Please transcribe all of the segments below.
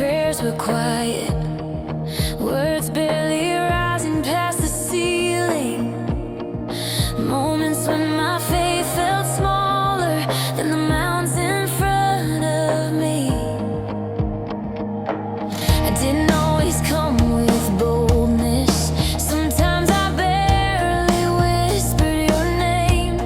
prayers were quiet, words barely rising past the ceiling. Moments when my faith felt smaller than the mountains in front of me. I didn't always come with boldness. Sometimes I barely whispered your name,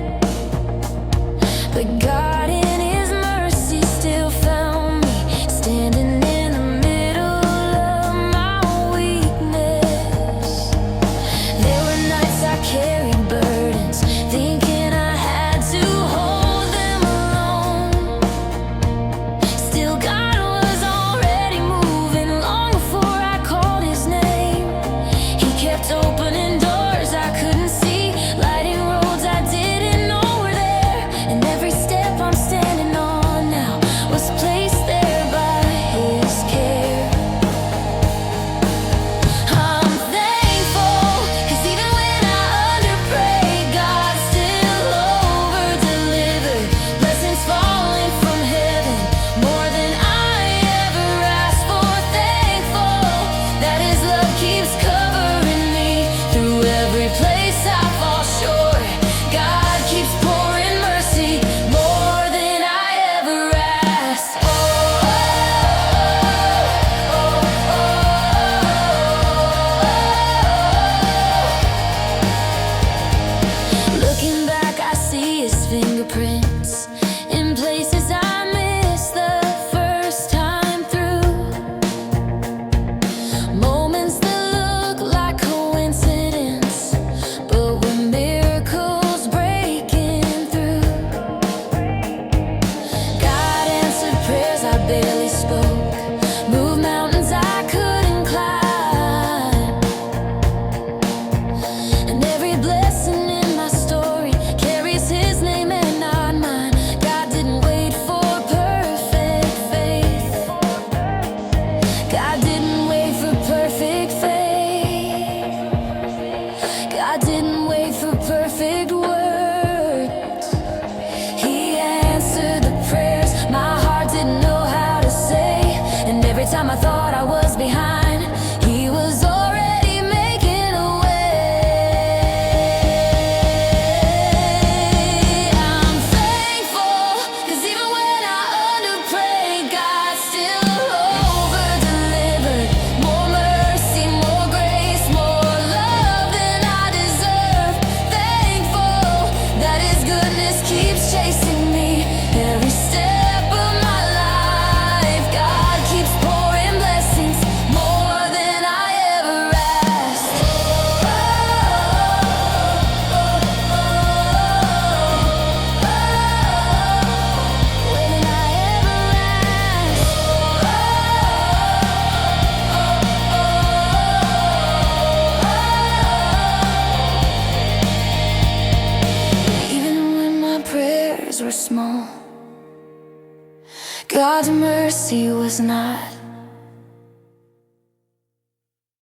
but God in His mercy still found me standing in the middle of my weakness. There were nights I carried burdens, thinking I had to hold them alone. Still, God was already moving long before I called His name. He kept opening doors I couldn't see, lighting roads I didn't know were there. And every step I'm standing on now was placed there by His care. I'm thankful, 'cause even when I underprayed, God still over-delivered. Blessings falling from heaven, more than I ever asked for. Thankful that His love keeps covering me through every place I fall short. God keeps pouring mercy, more than I ever asked. Looking back, I see His fingerprints in places I missed the first time through. Moments that look like coincidence, but were miracles breaking through. God answered prayers I barely spoke, moved mountains I couldn't climb. And every blessing in my story carries His name and not mine. God didn't wait for perfect faith. God didn't wait for perfect faith. God didn't wait for perfect words. He answered the prayers my heart didn't know how to say. And every time I thought I was behind, He was already making a way. I'm thankful, 'cause even when I underprayed, God still over-delivered. More mercy, more grace, more love than I deserve. Thankful that His goodness keeps chasing me every step of my life. God keeps pouring blessings, more than I ever asked. More than I ever asked. Even when my prayers were small, God's mercy was not